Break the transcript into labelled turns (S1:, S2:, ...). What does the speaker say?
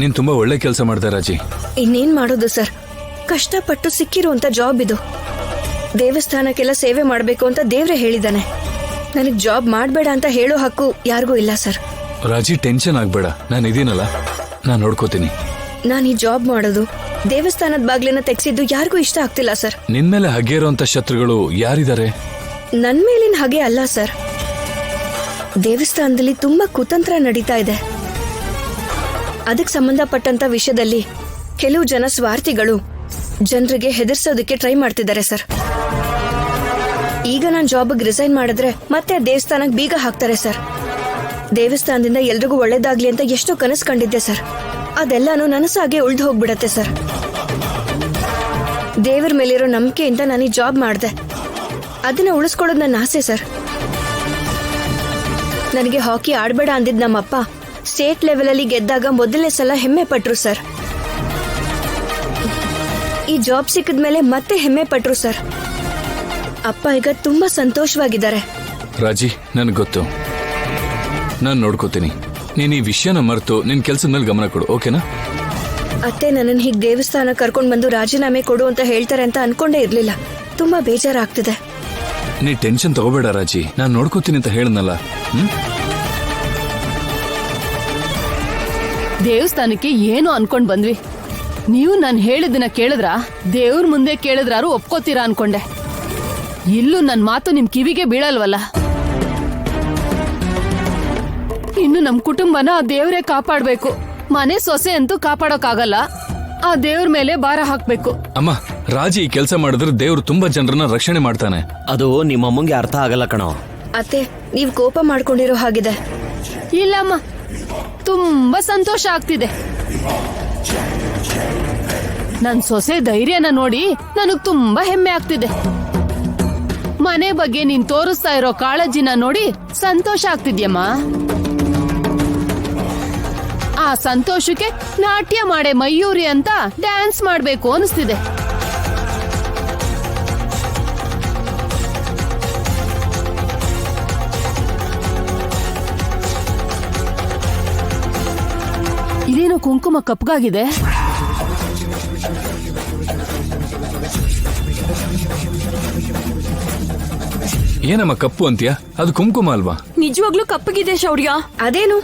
S1: ನೀನ್ ತುಂಬಾ ಒಳ್ಳೆ ಕೆಲಸ ಮಾಡ್ದೆ ರಾಜಿ.
S2: ಇನ್ನೇನ್ ಮಾಡೋದು ಸರ್, ಕಷ್ಟಪಟ್ಟು ಸಿಕ್ಕಿರುವಂತ ಜಾಬ್ ಇದು. ದೇವಸ್ಥಾನಕ್ಕೆಲ್ಲ ಸೇವೆ ಮಾಡ್ಬೇಕು ಅಂತ ದೇವ್ರೆ ಹೇಳಿದಾನೆ. ನನಗ್ ಜಾಬ್ ಮಾಡ್ಬೇಡ ಅಂತ ಹೇಳೋ ಹಕ್ಕು ಯಾರಿಗೂ ಇಲ್ಲ ಸರ್.
S1: ರಾಜಿ, ಟೆನ್ಷನ್ ಆಗ್ಬೇಡ, ನಾನು ಇದೀನಲ್ಲ, ನಾನು ನೋಡ್ಕೋತೀನಿ.
S2: ನಾನು ಈ ಜಾಬ್ ಮಾಡೋದು, ದೇವಸ್ಥಾನದ ಬಾಗ್ಲನ್ನ ತೆಗ್ಸಿದ್ದು ಯಾರಿಗೂ ಇಷ್ಟ ಆಗ್ತಿಲ್ಲ ಸರ್.
S1: ನಿನ್ ಮೇಲೆ ಹಗೆ ಇರೋಂತ ಶತ್ರುಗಳು ಯಾರಿದ್ದಾರೆ?
S2: ನನ್ ಮೇಲಿನ ಹಾಗೆ ಅಲ್ಲ ಸರ್, ದೇವಸ್ಥಾನದಲ್ಲಿ ತುಂಬಾ ಕುತಂತ್ರ ನಡೀತಾ ಇದೆ. ಅದಕ್ಕೆ ಸಂಬಂಧಪಟ್ಟಂತ ವಿಷಯದಲ್ಲಿ ಕೆಲವು ಜನ ಸ್ವಾರ್ಥಿಗಳು ಜನರಿಗೆ ಹೆದರ್ಸೋದಕ್ಕೆ ಟ್ರೈ ಮಾಡ್ತಿದ್ದಾರೆ ಸರ್. ಈಗ ನಾನು ಜಾಬ್ಗೆ ರಿಸೈನ್ ಮಾಡಿದ್ರೆ ಮತ್ತೆ ದೇವಸ್ಥಾನಕ್ಕೆ ಬೀಗ ಹಾಕ್ತಾರೆ ಸರ್. ದೇವಸ್ಥಾನದಿಂದ ಎಲ್ರಿಗೂ ಒಳ್ಳೇದಾಗ್ಲಿ ಅಂತ ಎಷ್ಟೋ ಕನಸು ಕಂಡಿದ್ದೆ ಸರ್, ಅದೆಲ್ಲಾನು ನನಸಾಗೆ ಉಳ್ದು ಹೋಗ್ಬಿಡತ್ತೆ ಸರ್. ದೇವರ ಮೇಲಿರೋ ನಂಬಿಕೆಯಿಂದ ನಾನು ಈ ಜಾಬ್ ಮಾಡಿದೆ, ಅದನ್ನ ಉಳಿಸ್ಕೊಳ್ಳೋದು ನನ್ನ ಆಸೆ ಸರ್. ನನಗೆ ಹಾಕಿ ಆಡ್ಬೇಡ ಅಂದಿದ್ ನಮ್ಮಪ್ಪ ಸ್ಟೇಟ್ ಲೆವೆಲ್ ಅಲ್ಲಿ ಗೆದ್ದಾಗ ಮೊದಲನೇ ಸಲ ಹೆಮ್ಮೆ ಪಟ್ರು ಸರ್. ಈ ಜಾಬ್ ಸಿಕ್ಕಿದ್ಮೇಲೆ ಮತ್ತೆ ಹೆಮ್ಮೆ ಪಟ್ರು ಸರ್. ಅಪ್ಪ ಈಗ ತುಂಬಾ ಸಂತೋಷವಾಗಿದ್ದಾರೆ.
S1: ರಾಜಿ, ನನ್ಗೆ ಗೊತ್ತು, ನಾನು ನೋಡ್ಕೋತೀನಿ. ನೀನ್ ಈ ವಿಷಯನ ಮರೆತು ನಿನ್ ಕೆಲ್ಸದ ಮೇಲೆ ಗಮನ ಕೊಡು, ಓಕೆನಾ?
S2: ಅತ್ತೆ ನನ್ನನ್ನು ಹೀಗೆ ದೇವಸ್ಥಾನ ಕರ್ಕೊಂಡ್ ಬಂದು ರಾಜೀನಾಮೆ ಕೊಡು ಅಂತ ಹೇಳ್ತಾರೆ ಅಂತ ಅನ್ಕೊಂಡೇ ಇರ್ಲಿಲ್ಲ. ತುಂಬಾ ಬೇಜಾರಾಗ್ತಿದೆ.
S1: ನೀ ಟೆನ್ಷನ್ ತಗೋಬೇಡ ರಾಜಿ, ನಾನು ನೋಡ್ಕೋತೀನಿ ಅಂತ ಹೇಳನಲ್ಲ.
S3: ದೇವಸ್ಥಾನಕ್ಕೆ ಏನು ಅನ್ಕೊಂಡ್ ಬಂದ್ವಿ. ನೀವು ನಾನು ಹೇಳಿದ್ದನ್ನ ಕೇಳಿದ್ರ, ದೇವ್ರ ಮುಂದೆ ಕೇಳಿದ್ರಾರು ಒಪ್ಕೋತೀರಾ ಅನ್ಕೊಂಡೆ. ಇಲ್ಲೂ ನನ್ ಮಾತು ನಿಮ್ ಕಿವಿಗೆ ಬೀಳಲ್ವಲ್ಲ. ಇನ್ನು ನಮ್ ಕುಟುಂಬನ ಆ ದೇವ್ರೇ ಕಾಪಾಡ್ಬೇಕು. ಮನೆ ಸೊಸೆ ಅಂತೂ ಕಾಪಾಡೋಕ್ಕಾಗಲ್ಲ, ಆ ದೇವ್ರ ಮೇಲೆ ಭಾರ ಹಾಕ್ಬೇಕು.
S1: ಅಮ್ಮ, ರಾಜಿ ಈ ಕೆಲಸ ಮಾಡಿದ್ರೆ ದೇವ್ರು ತುಂಬಾ ಜನರನ್ನ ರಕ್ಷಣೆ ಮಾಡ್ತಾನೆ.
S4: ಅದು ನಿಮ್ಮಮ್ಮಂಗೆ ಅರ್ಥ ಆಗಲ್ಲ ಕಣೋ.
S2: ಅತ್ತೆ, ನೀವ್ ಕೋಪ ಮಾಡ್ಕೊಂಡಿರೋ ಹಾಗಿದೆ.
S3: ಇಲ್ಲಮ್ಮ, ತುಂಬಾ ಸಂತೋಷ ಆಗ್ತಿದೆ. ನನ್ ಸೊಸೆ ಧೈರ್ಯನ ನೋಡಿ ನನಗ್ ತುಂಬಾ ಹೆಮ್ಮೆ ಆಗ್ತಿದೆ. ಮನೆ ಬಗ್ಗೆ ನೀನ್ ತೋರಿಸ್ತಾ ಇರೋ ಕಾಳಜಿನ ನೋಡಿ ಸಂತೋಷ ಆಗ್ತಿದ್ಯಮ್ಮ. ಆ ಸಂತೋಷಕ್ಕೆ ನಾಟ್ಯ ಮಾಡೆ ಮಯೂರಿ ಅಂತ ಡ್ಯಾನ್ಸ್ ಮಾಡ್ಬೇಕು ಅನಿಸ್ತಿದೆ. ಇದೇನು ಕುಂಕುಮ ಕಪ್ಪಗಾಗಿದೆ?
S1: ಏನಮ್ಮ ಕಪ್ಪು ಅಂತೀಯ? ಅದು ಕುಂಕುಮ ಅಲ್ವಾ?
S5: ನಿಜವಾಗ್ಲೂ ಕಪ್ಪಗಿದೆ ಶೌರ್ಯ.
S2: ಅದೇನು